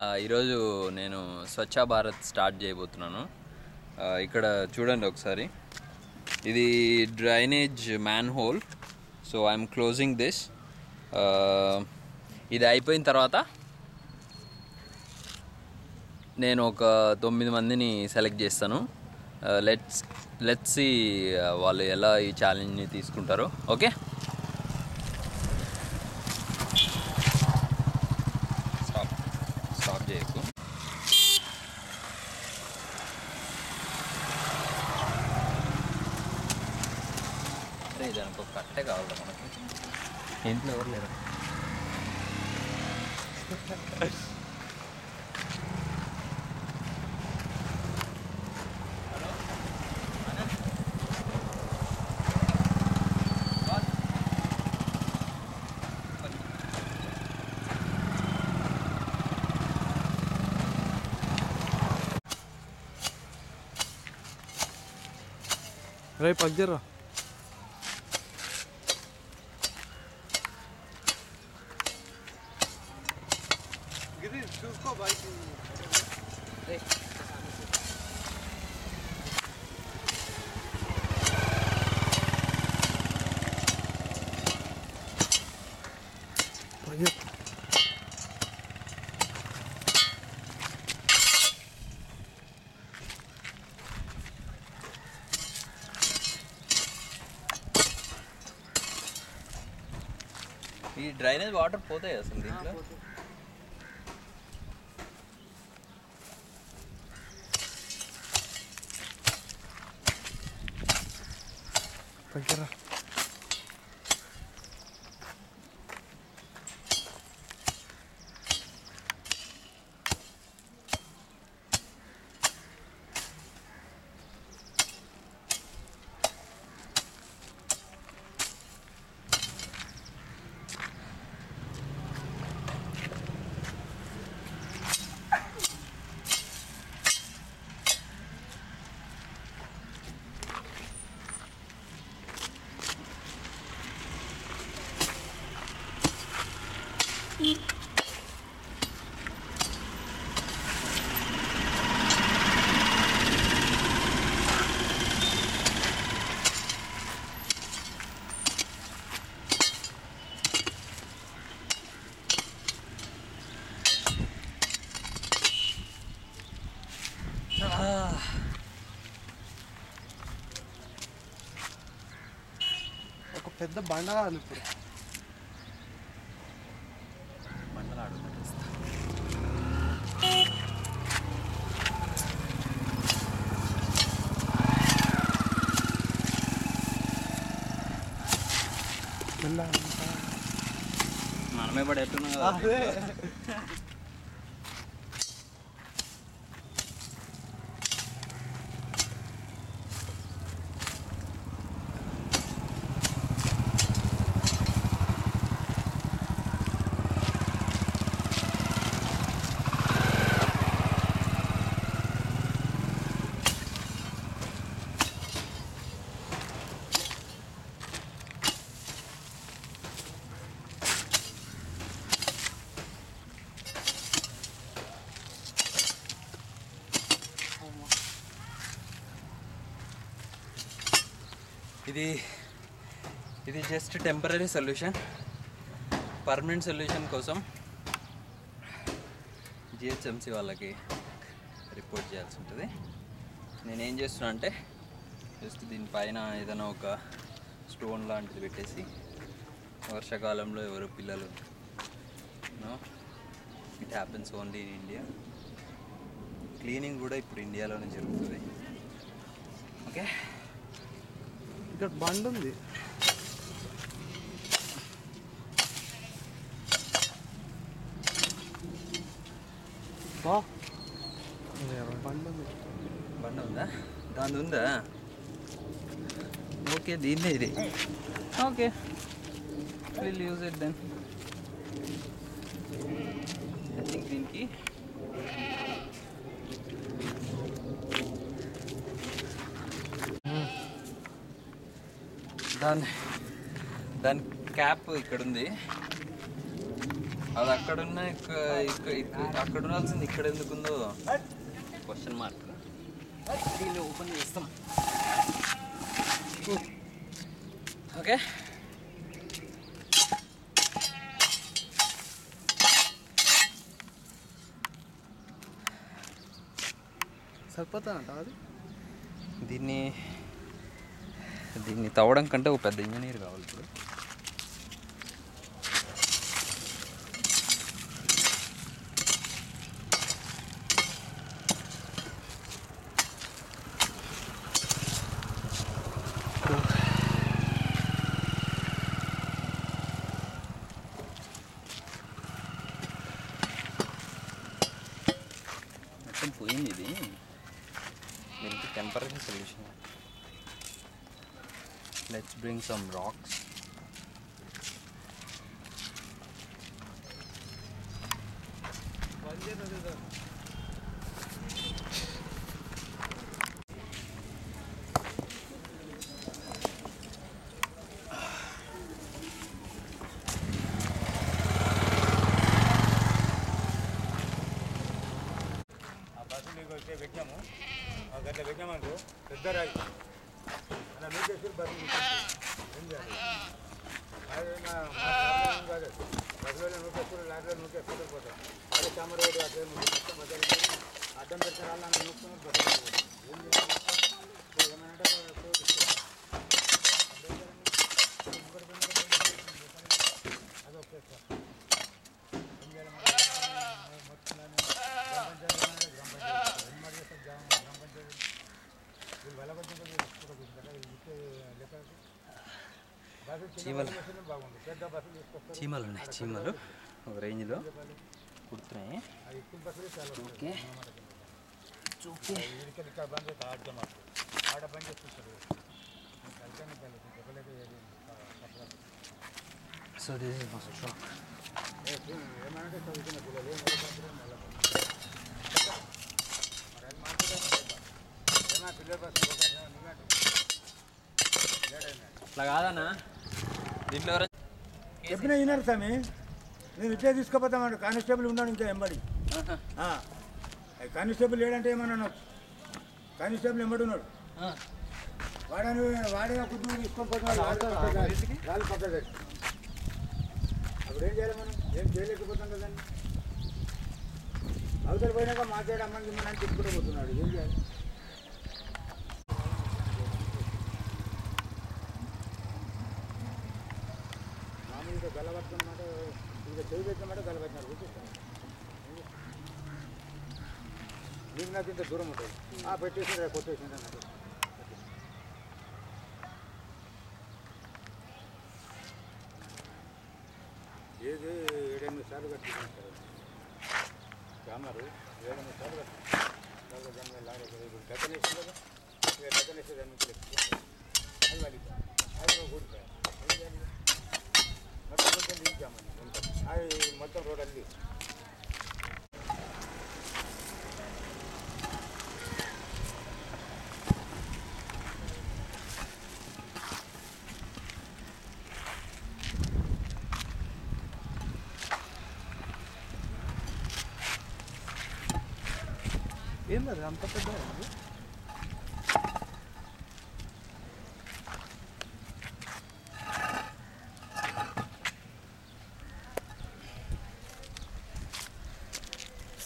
ఈరోజు నేను స్వచ్ఛ భారత్ స్టార్ట్ చేయబోతున్నాను. ఇక్కడ చూడండి ఒకసారి, ఇది drainage man whole. So I'm closing this. ఇది అయిపోయిన తర్వాత నేను ఒక 9 మందిని సెలెక్ట్ చేస్తాను. లెట్స్ సీ వాళ్ళు ఎలా ఈ ఛాలెంజ్ని తీసుకుంటారో. ఓకే, స్టాప్ చేయకు. అరే దానికి ఒక కట్టే కావాలి మనకి. ఇంట్లో ఎవరు లేరు. రే పగ్జరా చూసుకో బైక్. ఈ డ్రైనేజ్ వాటర్ పోతాయి అసలు దీంట్లో. పగ్జరా ఒక పెద్ద బండ కాదు ఇప్పుడు. మండలాడు మనమే పడేట్టున్నాం కదా. అదే ఇది just temporary solution. Permanent solution కోసం జిహెచ్ఎంసీ వాళ్ళకి రిపోర్ట్ చేయాల్సి ఉంటుంది. నేనేం చేస్తున్నా అంటే జస్ట్ దీనిపైన ఏదైనా ఒక స్టోన్ లాంటిది పెట్టేసి, వర్షాకాలంలో ఎవరు పిల్లలు it happens only in India. Cleaning కూడా ఇప్పుడు ఇండియాలోనే జరుగుతుంది. ఓకే, ఇక్కడ బండి ఉంది. బండి ఉంది. బండి ఉందా? దాని ఉందా? ఓకే, దీన్నే ఇది. Okay, will use it then. I think దీనికి దాని క్యాప్ ఇక్కడ ఉంది. అది అక్కడున్న అక్కడ ఉండాల్సింది ఇక్కడ ఎందుకుందో క్వశ్చన్ మార్క్. దీన్ని ఓపెన్ చేస్తాం. ఓకే, సరిపోతుందంట అది. దీన్ని తవ్వడం కంటే ఒక పెద్ద ఇంజనీర్ కావాలి ఇప్పుడు. మొత్తం పోయింది ఇది. దీనికి temporary solution. Let's bring some rocks. పెట్టామనుకో పెద్ద రాయి అలా నువ్వు చేసి బస్సు ఏం చేయాలి? బస్సులో నువ్వు చేసుకుని లారీలో నువ్వు చేసుకుంటూ పోతావు. అదే చామర రోడ్డు అదే నువ్వు మొత్తం బస్సులు అడ్డం పెట్టిన వాళ్ళు అన్న నూపుకుని బస్సులు ఏం చేయాలి? ఏమనంటే అది ఓకే సార్. ఏం చేయాలి? మొత్తం గ్రామ పంచాయతీ గ్రామ పంచాయతీ ఏం మరి చేస్తారు? గ్రామ పంచాయతీ వీళ్ళు వెళ్ళ కొంచెం చీమలు ఉన్నాయి. చీమలు ఒక రేంజ్లో కుడుతున్నాయి. ఓకే, ఇక్కడ బంద్ చేస్తా ఆడ బంద్ చేస్తారు. So this is first shock. ఏమంటే చదువుతున్న పిల్లలు అట్లా కాదన్నా, దీంట్లో చెప్పిన విన్నారు స్వామి. నేను ఇట్లే తీసుకుపోతామండి. కానిస్టేబుల్ ఉన్నాడు ఇంకా ఎంబడి. కానిస్టేబుల్ లేడంటే ఏమన్నా కానిస్టేబుల్ ఎంబడి ఉన్నాడు. వాడే కుటుంబం తీసుకొని పోతున్నాడు. రాళ్ళు పక్క పెట్టి అప్పుడు ఏం చేయాలి? మనం ఏం చేయలేకపోతాం కదండి. అవతల పోయినాక మాట్లాడి అమ్మని గిమ్మని చెప్పుకుంటూ పోతున్నాడు. ఏం చేయాలి? మామూలుగా గలబట్టమాట, ఇంకా చెవి పెట్టినమాట గలబట్టినాడు. కూర్చోస్తాను నీకు నాకు ఇంత దూరం ఉంటుంది. పెట్టేసి కొట్టేసింది అన్నట్టు. ఏది 7-8 సార్లు కట్టించారు గ్రామారు. 7-8 సార్లు కట్టించారు. లారీ డెకనేషన్ కదా, డెకనేషన్ అది వాళ్ళు అది కూడిపోయారు. ఏం చేయాలి? మొత్తం కొంచెం దించామని అది మొత్తం రోడ్ అల్లి ఏంది అంత పెద్ద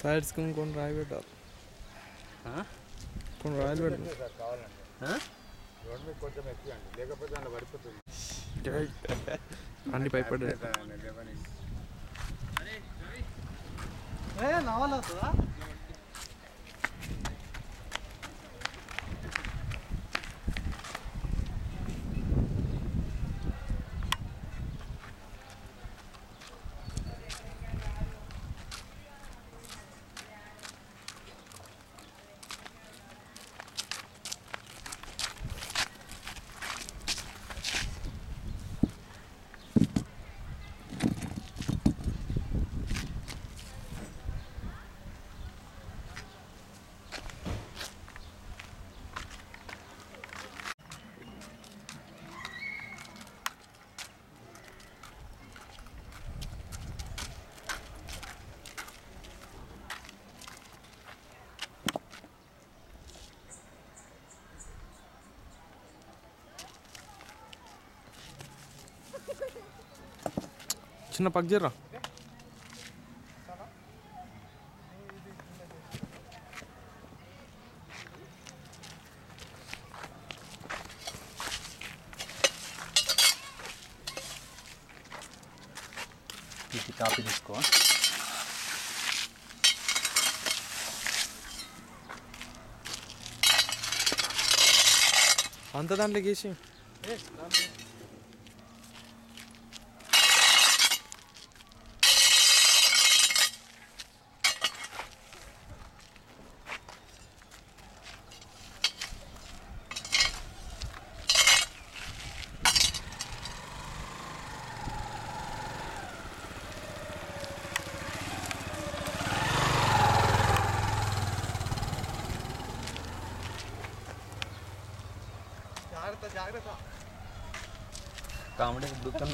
సైడ్స్కి కొన్ని రాయి పెట్టాలి. కొన్ని రాయలు పెట్టాలి సార్ కావాలంటే. రోడ్ మీద కొంచెం ఎక్కియండి, లేకపోతే అలా పడిపోతుంది. అన్ని భయపడ్డాయి. నవ్వాలవుతుందా? చిన్న పగ్ జర్రా. ఇది కాపీ తీసుకో. అంత దాంట్లోకి వేసి జాగ్రత్త. కామెడీ దుఃఖం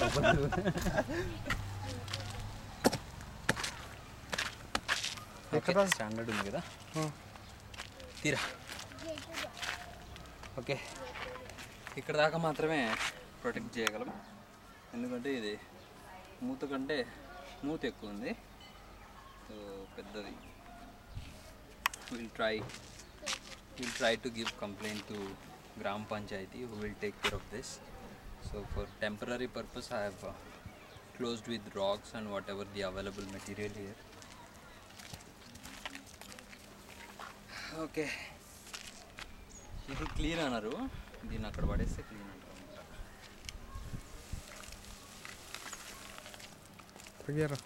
ఎక్కడ స్టాండర్డ్ ఉంది కదా, తీరా. ఓకే, ఇక్కడ దాకా మాత్రమే ప్రొటెక్ట్ చేయగలం, ఎందుకంటే ఇది మూత కంటే మూత ఎక్కువ ఉంది, సో పెద్దది. Will try to give complaint to Gram Panchayati, who will take care of this. So for temporary purpose I have closed with rocks and whatever the available material here. Okay, ఇది clean అన్నారు, దీన్ని అక్కడ పడేస్తే clean అంటారు. Pug జర్రా.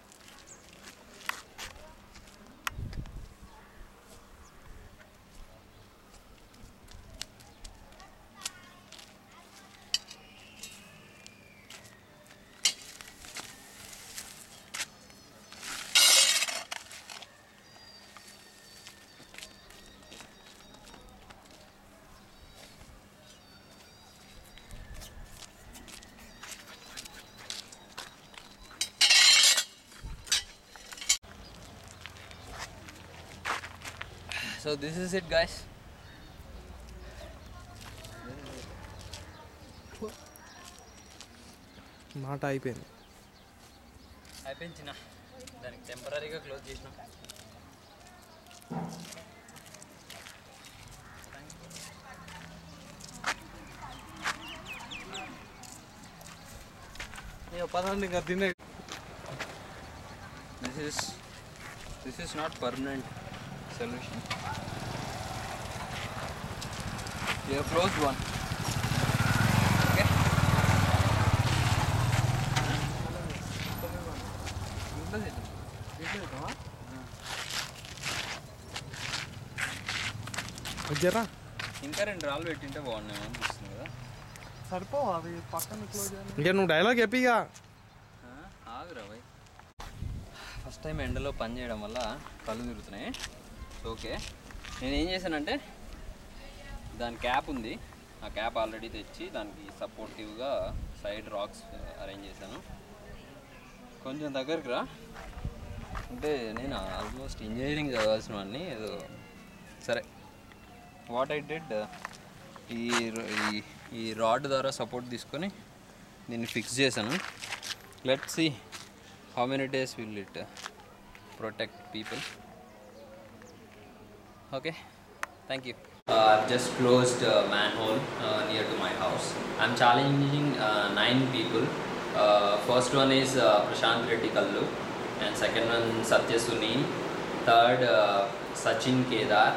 So this is it, guys. మాట అయిపోయింది. అయిపోయింది చిన్న, దానికి టెంపరీగా క్లోజ్ చేసినాం. పదండి ఇంకా తినే. This is not permanent solution. We have closed one. Okay. పగ్ జర్రా. ఇంకా 2 రాళ్ళు పెట్టింటే బాగున్నాయి అనిపిస్తుంది కదా. సరిపో అవి పక్కన క్లోజ్ చేయాలి. ఇంకా నువ్వు డైలాగ్ చెప్పిగా. ఆగురా భయ్, ఫస్ట్ టైం ఎండలో పని చేయడం వల్ల కళ్ళు తిరుగుతున్నాయి. ఓకే, నేను ఏం చేశానంటే దాని క్యాప్ ఉంది, ఆ క్యాప్ ఆల్రెడీ తెచ్చి దానికి సపోర్టివ్గా సైడ్ రాక్స్ అరేంజ్ చేశాను. కొంచెం దగ్గరికి రా, అంటే నేను ఆల్మోస్ట్ ఇంజనీరింగ్ చదవాల్సిన వాడిని ఏదో. సరే, వాట్ ఐ డెడ్, ఈ రాడ్ ద్వారా సపోర్ట్ తీసుకొని దీన్ని ఫిక్స్ చేశాను. Let's see how many days will it protect people. Okay, thank you. I've just closed a manhole near to my house. I'm challenging 9 people. First one is Prashant Reddy Kallu, and second one Satya Sunil, third Sachin Kedar,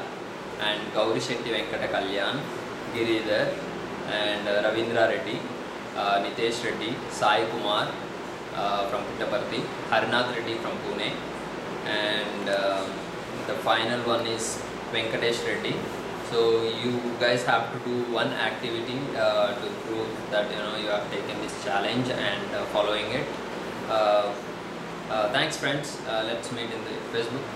and Gauri Shetty Venkata Kalyan, Giridhar, and Ravindra Reddy, Nitesh Reddy, Sai Kumar from Puttaparthi, Harinath Reddy from Pune, and the final one is Venkatesh Reddy. So you guys have to do one activity to prove that you have taken this challenge and following it. Thanks friends. Let's meet in the Facebook.